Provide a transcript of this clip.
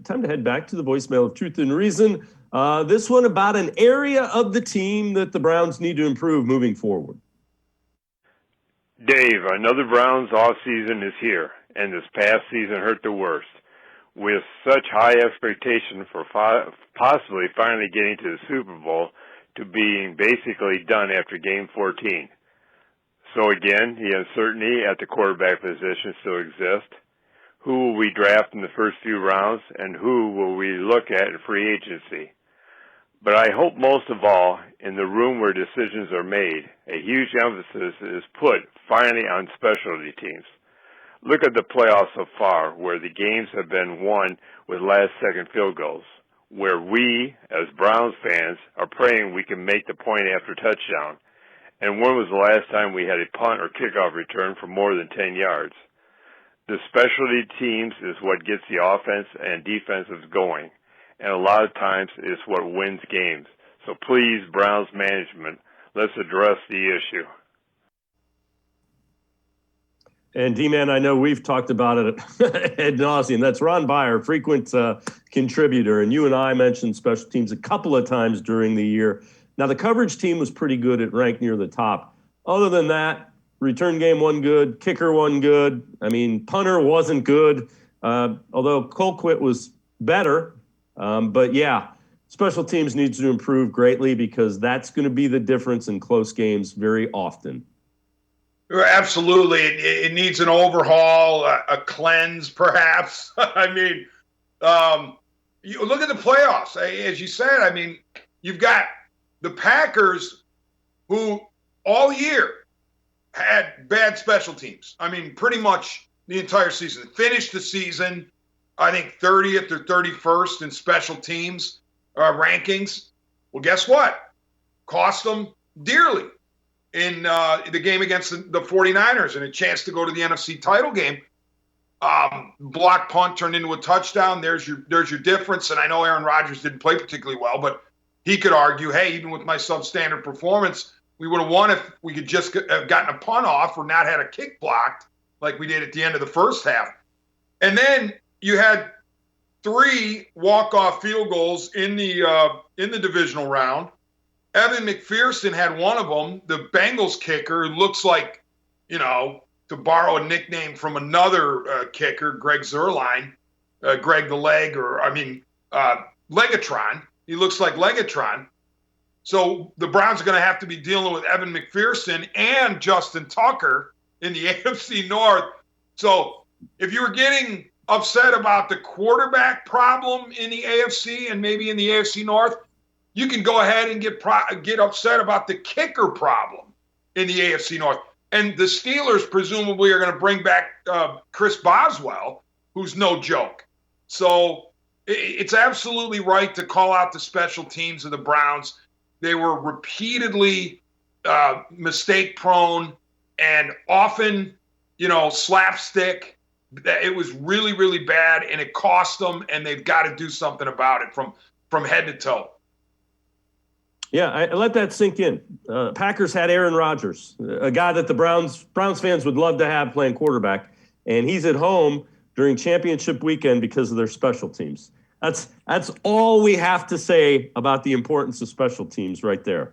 Time to head back to the voicemail of Truth and Reason. This one about an area of the team that the Browns need to improve moving forward. Dave, another Browns offseason is here, and this past season hurt the worst. With such high expectation for possibly finally getting to the Super Bowl to being basically done after Game 14. So again, the uncertainty at the quarterback position still exists. Who will we draft in the first few rounds, and who will we look at in free agency? But I hope most of all, in the room where decisions are made, a huge emphasis is put finally on specialty teams. Look at the playoffs so far, where the games have been won with last-second field goals, where we, as Browns fans, are praying we can make the point after touchdown. And when was the last time we had a punt or kickoff return for more than 10 yards? The specialty teams is what gets the offense and defenses going, and a lot of times it's what wins games. So please, Browns management, let's address the issue. And D-Man, I know we've talked about it ad nauseum. That's Ron Byer, frequent contributor, and you and I mentioned special teams a couple of times during the year. Now, the coverage team was pretty good. It ranked near the top. Other than that, return game wasn't good, kicker wasn't good. I mean, punter wasn't good, although Colquitt was better. But yeah, special teams needs to improve greatly because that's going to be the difference in close games very often. Absolutely. It needs an overhaul, a cleanse, perhaps. I mean, you look at the playoffs. As you said, I mean, you've got the Packers who all year had bad special teams. I mean, pretty much the entire season. Finished the season, I think, 30th or 31st in special teams rankings. Well, guess what? Cost them dearly in the game against the 49ers and a chance to go to the NFC title game. Block punt turned into a touchdown. There's your difference. And I know Aaron Rodgers didn't play particularly well, but he could argue, hey, even with my substandard performance, we would have won if we could just have gotten a punt off or not had a kick blocked like we did at the end of the first half. And then you had 3 walk-off field goals in the divisional round. Evan McPherson had one of them. The Bengals kicker looks like, to borrow a nickname from another kicker, Greg Zuerlein, Greg the Leg, Legatron. He looks like Legatron. So the Browns are going to have to be dealing with Evan McPherson and Justin Tucker in the AFC North. So if you were getting upset about the quarterback problem in the AFC and maybe in the AFC North, you can go ahead and get upset about the kicker problem in the AFC North. And the Steelers presumably are going to bring back Chris Boswell, who's no joke. So it's absolutely right to call out the special teams of the Browns. They were repeatedly mistake-prone and often, slapstick. It was really, really bad, and it cost them, and they've got to do something about it from head to toe. Yeah, I let that sink in. Packers had Aaron Rodgers, a guy that the Browns fans would love to have playing quarterback, and he's at home during championship weekend because of their special teams. That's all we have to say about the importance of special teams right there.